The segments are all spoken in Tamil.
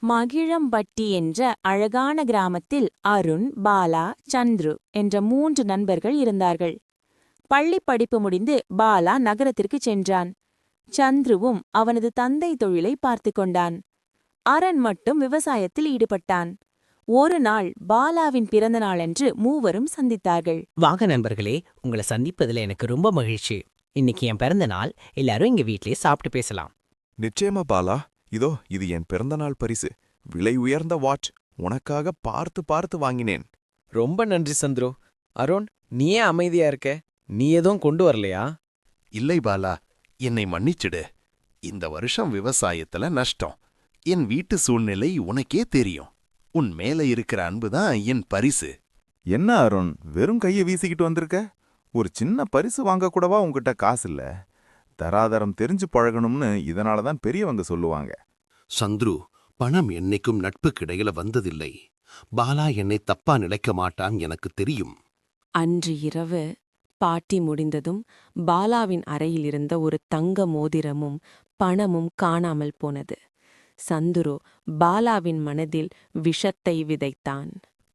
மகிழம்பட்டி என்ற அழகான கிராமத்தில் அருண், பாலா, சந்துரு என்ற 3 நண்பர்கள் இருந்தார்கள். பள்ளி படிப்பு முடிந்து பாலா நகரத்திற்கு சென்றான். சந்துருவும் அவனது தந்தை தொழிலை பார்த்து கொண்டான். அருண் மட்டும் விவசாயத்தில் ஈடுபட்டான். ஒரு நாள் பாலாவின் பிறந்த நாளன்று மூவரும் சந்தித்தார்கள். வாங்க நண்பர்களே, உங்களை சந்திப்பதில் எனக்கு ரொம்ப மகிழ்ச்சி. இன்னைக்கு என் பிறந்த நாள், எல்லாரும் எங்க வீட்லயே சாப்பிட்டு பேசலாம். நிச்சயமா பாலா, இதோ இது என் பிறந்தநாள் பரிசு. விலை உயர்ந்த வாட்ச் உனக்காக பார்த்து பார்த்து வாங்கினேன். ரொம்ப நன்றி சந்துரு. அருண், நீ ஏன் அமைதியா இருக்க? நீ எதுவும் கொண்டு வரலையா? இல்லை பாலா, என்னை மன்னிச்சிடு. இந்த வருஷம் விவசாயத்துல நஷ்டம். என் வீட்டு சூழ்நிலை உனக்கே தெரியும். உன் மேல இருக்கிற அன்புதான் என் பரிசு. என்ன அருண், வெறும் கையை வீசிக்கிட்டு வந்திருக்க? ஒரு சின்ன பரிசு வாங்க கூடவா உன்கிட்ட காசு இல்ல? தராதரம் தெரிஞ்சு பழகணும்னு இதனாலதான் பெரியவங்க சொல்லுவாங்க. சந்துரு, பணம் என்னைக்கும் நட்புக்கு இடையில வந்ததில்லை. பாலா என்னை தப்பா நினைக்க மாட்டான், எனக்கு தெரியும். அன்று இரவு பாட்டி முடிந்ததும் பாலாவின் அறையில் இருந்த ஒரு தங்க மோதிரமும் பணமும் காணாமல் போனது. சந்துரு பாலாவின் மனதில் விஷத்தை விதைத்தான்.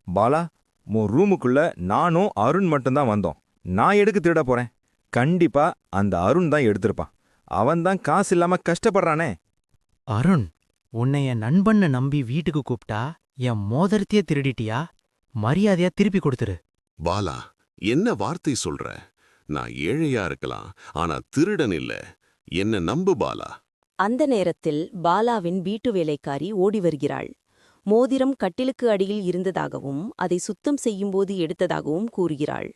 பாலா, உன் ரூமுக்குள்ள நானும் அருண் மட்டும்தான் வந்தோம். நான் எதுக்கு திருட போறேன்? கண்டிப்பா அந்த அருண் தான் எடுத்திருப்பான். அவன்தான் காசு இல்லாம கஷ்டப்படுறானே. அருண், உன்னை என் நண்பன்னு நம்பி வீட்டுக்கு கூப்பிட்டா என் மோதிரத்தையே திருடிட்டியா? மரியாதையா திருப்பி கொடுத்துரு. பாலா, என்ன வார்த்தை சொல்ற? நான் ஏழையா இருக்கலாம், ஆனா திருடன் இல்ல. என்ன நம்பு பாலா. அந்த நேரத்தில் பாலாவின் வீட்டு வேலைக்காரி ஓடி வருகிறாள். மோதிரம் கட்டிலுக்கு அடியில் இருந்ததாகவும் அதை சுத்தம் செய்யும்போது எடுத்ததாகவும் கூறுகிறாள்.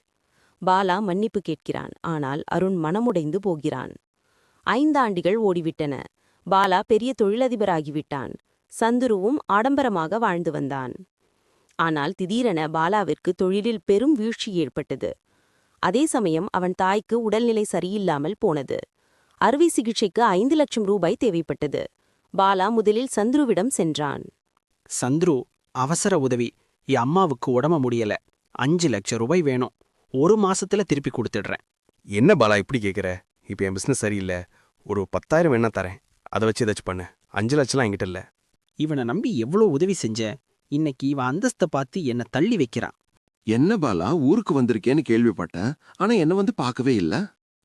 பாலா மன்னிப்பு கேட்கிறான். ஆனால் அருண் மனமுடைந்து போகிறான். 5 ஆண்டுகள் ஓடிவிட்டன. பாலா பெரிய தொழிலதிபராகிவிட்டான். சந்துருவும் ஆடம்பரமாக வாழ்ந்து வந்தான். ஆனால் திடீரென பாலாவிற்கு தொழிலில் பெரும் வீழ்ச்சி ஏற்பட்டது. அதே சமயம் அவன் தாய்க்கு உடல்நிலை சரியில்லாமல் போனது. அறுவை சிகிச்சைக்கு 5 லட்சம் ரூபாய் தேவைப்பட்டது. பாலா முதலில் சந்துருவிடம் சென்றான். சந்துரு, அவசர உதவி. என் அம்மாவுக்கு உடம்பு முடியல. 5 லட்சம் ரூபாய் வேணும். 1 மாசத்துல திருப்பி கொடுத்துடுறேன். என்ன பாலா இப்படி கேக்குற? இப்ப என் பிசினஸ் சரியில்லை. ஒரு 10,000 வேணா தரேன். அதை வச்சு ஏதாச்சும் பண்ணு. 5 லட்சம்லாம் என்கிட்ட இல்ல. இவனை நம்பி எவ்வளோ உதவி செஞ்சேன். இன்னைக்கு இவன் அந்தஸ்தை பார்த்து என்னை தள்ளி வைக்கிறான். என்ன பாலா, ஊருக்கு வந்திருக்கேன்னு கேள்விப்பட்டேன். ஆனா என்ன வந்து பார்க்கவே இல்ல.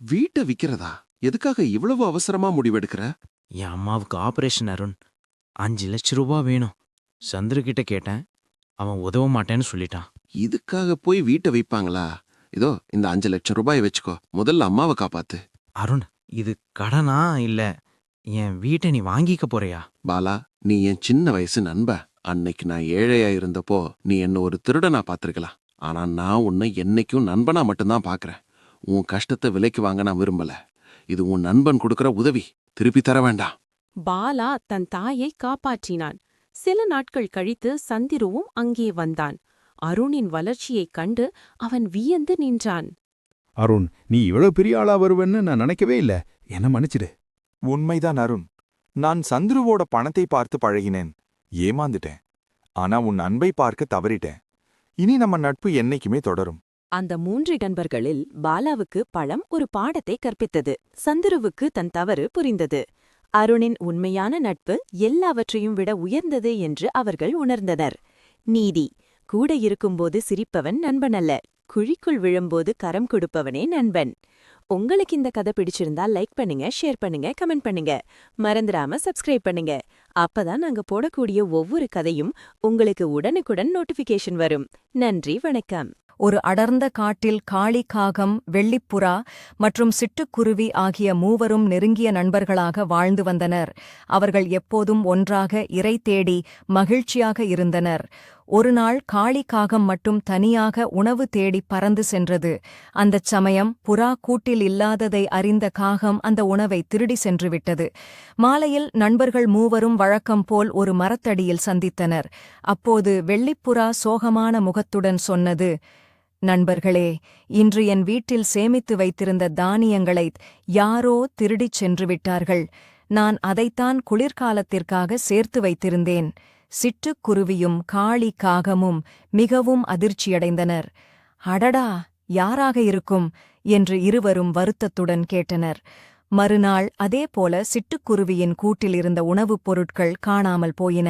வீட்டை விக்கிறதா? எதுக்காக இவ்வளவு அவசரமா முடிவெடுக்கிற? என் அம்மாவுக்கு ஆபரேஷன் அருண். 5 லட்சம் ரூபா வேணும். சந்துரு கிட்ட கேட்டேன். அவன் உதவ மாட்டேன்னு சொல்லிட்டான். இதுக்காக போய் வீட்டை வைப்பாங்களா? இதோ இந்த 5 லட்சம் ரூபாய் வச்சுக்கோ. முதல்ல அம்மாவை காப்பாத்து. அருண், இது கடனா இல்ல என் வீட்டை நீ வாங்கிக்க போறியா? பாலா, நீ என் சின்ன வயசு நண்ப. அன்னைக்கு நான் ஏழையா இருந்தப்போ நீ என்ன ஒரு திருடனா பாத்திருக்கலாம். ஆனா நான் உன்னை என்னைக்கும் நண்பனா மட்டும்தான் பாக்குறேன். உன் கஷ்டத்தை விலைக்கு வாங்க நான் விரும்பல. இது உன் நண்பன் கொடுக்கற உதவி. திருப்பி தர வேண்டாம். பாலா தன் தாயை காப்பாற்றினான். சில நாட்கள் கழித்து சந்திருவும் அங்கே வந்தான். அருணின் வளர்ச்சியைக் கண்டு அவன் வியந்து நின்றான். அருண், நீ இவ்வளவு பெரிய ஆளா வருவன்னு நான் நினைக்கவே இல்ல. என்ன மன்னிச்சிடு. உண்மைதான் அருண். நான் சந்துருவோட பணத்தை பார்த்து பழகினேன். ஏமாந்துட்டேன். ஆனா உன் அன்பை பார்க்க தவறிட்டேன். இனி நம்ம நட்பு என்னைக்குமே தொடரும். அந்த 3 நண்பர்களில் பாலாவுக்கு பழம் ஒரு பாடத்தை கற்பித்தது. சந்துருவுக்கு தன் தவறு புரிந்தது. அருணின் உண்மையான நட்பு எல்லாவற்றையும் விட உயர்ந்தது என்று அவர்கள் உணர்ந்தனர். நீதி: கூட இருக்கும்போது சிரிப்பவன் நண்பனல்ல, குழிக்குள் விழும்போது கரம் கொடுப்பவனே நண்பன். உங்களுக்கு இந்த கதை பிடிச்சிருந்தா லைக் பண்ணுங்க, ஷேர் பண்ணுங்க, கமெண்ட் பண்ணுங்க. மறந்துடாம சப்ஸ்கிரைப் பண்ணுங்க. அப்பதான் நாங்க போடக்கூடிய ஒவ்வொரு கதையும் உங்களுக்கு உடனுக்குடன் நோட்டிபிகேஷன் வரும். நன்றி, வணக்கம். ஒரு அடர்ந்த காட்டில் காளி, காகம், வெள்ளிப்புறா மற்றும் சிட்டுக்குருவி ஆகிய மூவரும் நெருங்கிய நண்பர்களாக வாழ்ந்து வந்தனர். அவர்கள் எப்போதும் ஒன்றாக இரை தேடி மகிழ்ச்சியாக இருந்தனர். ஒருநாள் காளி காகம் மட்டும் தனியாக உணவு தேடி பறந்து சென்றது. அந்தச் சமயம் புறா கூட்டில் இல்லாததை அறிந்த காகம் அந்த உணவை திருடி சென்றுவிட்டது. மாலையில் நண்பர்கள் மூவரும் வழக்கம் போல் ஒரு மரத்தடியில் சந்தித்தனர். அப்போது வெள்ளிப்புறா சோகமான முகத்துடன் சொன்னது, நண்பர்களே, இன்று என் வீட்டில் சேமித்து வைத்திருந்த தானியங்களை யாரோ திருடிச் சென்று விட்டார்கள். நான் அதைத்தான் குளிர்காலத்திற்காக சேர்த்து வைத்திருந்தேன். சிட்டுக்குருவியும் காளி காகமும் மிகவும் அதிர்ச்சியடைந்தனர். அடடா, யாராக இருக்கும் என்று இருவரும் வருத்தத்துடன் கேட்டனர். மறுநாள் அதேபோல சிட்டுக்குருவியின் கூட்டில் இருந்த உணவுப் பொருட்கள் காணாமல் போயின.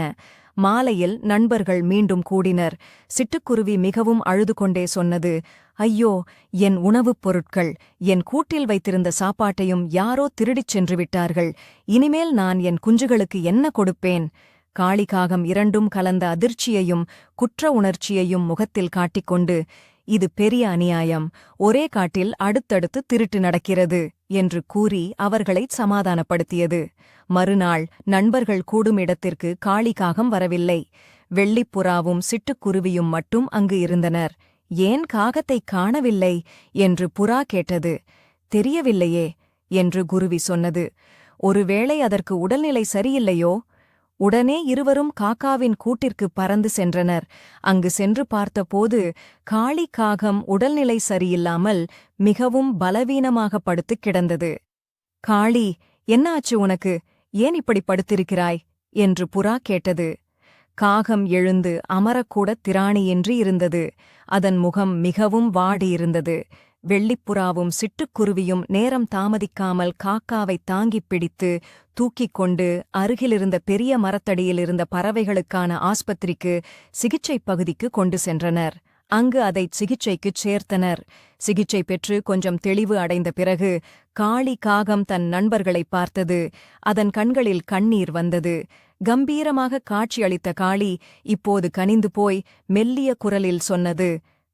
மாலையில் நண்பர்கள் மீண்டும் கூடினர். சிட்டுக்குருவி மிகவும் அழுது கொண்டே சொன்னது, ஐயோ, என் உணவுப் பொருட்கள், என் கூட்டில் வைத்திருந்த சாப்பாட்டையும் யாரோ திருடிச் சென்று விட்டார்கள். இனிமேல் நான் என் குஞ்சுகளுக்கு என்ன கொடுப்பேன்? காளிகாகம் இரண்டும் கலந்த அதிர்ச்சியையும் குற்ற உணர்ச்சியையும் முகத்தில் காட்டிக்கொண்டு, இது பெரிய அநியாயம், ஒரே காட்டில் அடுத்தடுத்து திருட்டு நடக்கிறது என்று கூறி அவர்களைச் சமாதானப்படுத்தியது. மறுநாள் நண்பர்கள் கூடும் இடத்திற்கு காளிகாகம் வரவில்லை. வெள்ளிப்புறாவும் சிட்டுக்குருவியும் மட்டும் அங்கு இருந்தனர். ஏன் காகத்தைக் காணவில்லை என்று புறா கேட்டது. தெரியவில்லையே என்று குருவி சொன்னது. ஒருவேளை அதற்கு உடல்நிலை சரியில்லையோ? உடனே இருவரும் காக்காவின் கூட்டிற்கு பறந்து சென்றனர். அங்கு சென்று பார்த்தபோது காளி காகம் உடல்நிலை சரியில்லாமல் மிகவும் பலவீனமாக படுத்துக் கிடந்தது. காளி, என்ன ஆச்சு உனக்கு? ஏன் இப்படி படுத்திருக்கிறாய் என்று புறா கேட்டது. காகம் எழுந்து அமரக்கூடத் திராணியின்றி இருந்தது. அதன் முகம் மிகவும் வாடியிருந்தது. வெள்ளிப்புறாவும் சிட்டுக்குருவியும் நேரம் தாமதிக்காமல் காக்காவைத் தாங்கிப் பிடித்து தூக்கிக் கொண்டு அருகிலிருந்த பெரிய மரத்தடியில் இருந்த பறவைகளுக்கான ஆஸ்பத்திரிக்கு சிகிச்சைப் பகுதிக்கு கொண்டு சென்றனர். அங்கு அதைச் சிகிச்சைக்குச் சேர்த்தனர். சிகிச்சை பெற்று கொஞ்சம் தெளிவு அடைந்த பிறகு காளி காகம் தன் நண்பர்களைப் பார்த்தது. அதன் கண்களில் கண்ணீர் வந்தது. கம்பீரமாக காட்சியளித்த காளி இப்போது கனிந்து போய் மெல்லிய குரலில் சொன்னது,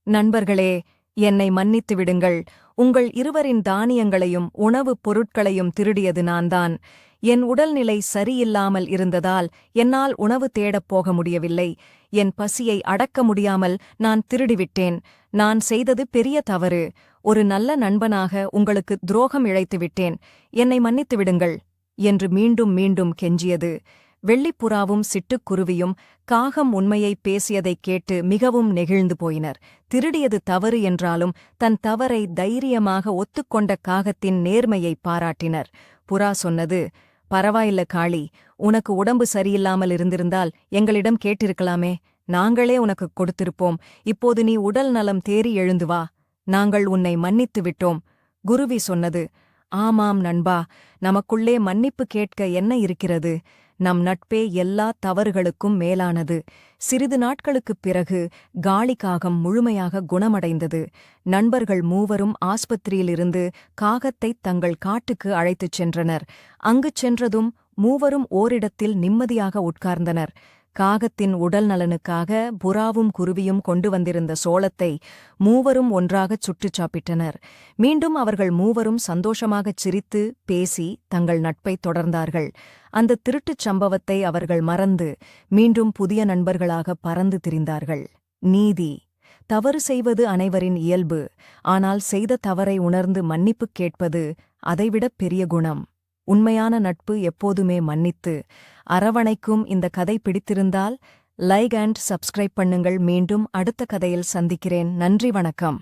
நண்பர்களே, என்னை மன்னித்து விடுங்கள். உங்கள் இருவரின் தானியங்களையும் உணவுப் பொருட்களையும் திருடியது நான்தான். என் உடல்நிலை சரியில்லாமல் இருந்ததால் என்னால் உணவு தேடப் போக முடியவில்லை. என் பசியை அடக்க முடியாமல் நான் திருடிவிட்டேன். நான் செய்தது பெரிய தவறு. ஒரு நல்ல நண்பனாக உங்களுக்கு துரோகம் இழைத்துவிட்டேன். என்னை மன்னித்து விடுங்கள் என்று மீண்டும் மீண்டும் கெஞ்சியது. வெள்ளிப்புறாவும் சிட்டுக்குருவியும் காகம் உண்மையைப் பேசியதைக் கேட்டு மிகவும் நெகிழ்ந்து போயினர். திருடியது தவறு என்றாலும் தன் தவறை தைரியமாக ஒத்துக்கொண்ட காகத்தின் நேர்மையைப் பாராட்டினர். புறா சொன்னது, பரவாயில்ல காளி, உனக்கு உடம்பு சரியில்லாமல் இருந்திருந்தால் எங்களிடம் கேட்டிருக்கலாமே. நாங்களே உனக்குக் கொடுத்திருப்போம். இப்போது நீ உடல் நலம் தேறி எழுந்து வா. நாங்கள் உன்னை மன்னித்து விட்டோம். குருவி சொன்னது, ஆமாம் நண்பா, நமக்குள்ளே மன்னிப்பு கேட்க என்ன இருக்கிறது? நம் நட்பே எல்லா தவறுகளுக்கும் மேலானது. சிறிது நாட்களுக்குப் பிறகு காளிகாகம் முழுமையாக குணமடைந்தது. நண்பர்கள் மூவரும் ஆஸ்பத்திரியிலிருந்து காகத்தைத் தங்கள் காட்டுக்கு அழைத்துச் சென்றனர். அங்குச் சென்றதும் மூவரும் ஓரிடத்தில் நிம்மதியாக உட்கார்ந்தனர். காகத்தின் உடல் நலனுக்காக புறாவும் குருவியும் கொண்டு வந்திருந்த சோளத்தை மூவரும் ஒன்றாகச் சுட்டுச் சாப்பிட்டனர். மீண்டும் அவர்கள் மூவரும் சந்தோஷமாகச் சிரித்து பேசி தங்கள் நட்பைத் தொடர்ந்தார்கள். அந்த திருட்டுச் சம்பவத்தை அவர்கள் மறந்து மீண்டும் புதிய நண்பர்களாக பறந்து திரிந்தார்கள். நீதி: தவறு செய்வது அனைவரின் இயல்பு. ஆனால் செய்த தவறை உணர்ந்து மன்னிப்புக் கேட்பது அதைவிடப் பெரிய குணம். உண்மையான நட்பு எப்போதுமே மன்னித்து அரவணைக்கும். இந்த கதை பிடித்திருந்தால் லைக் அண்ட் சப்ஸ்கிரைப் பண்ணுங்கள். மீண்டும் அடுத்த கதையில் சந்திக்கிறேன். நன்றி, வணக்கம்.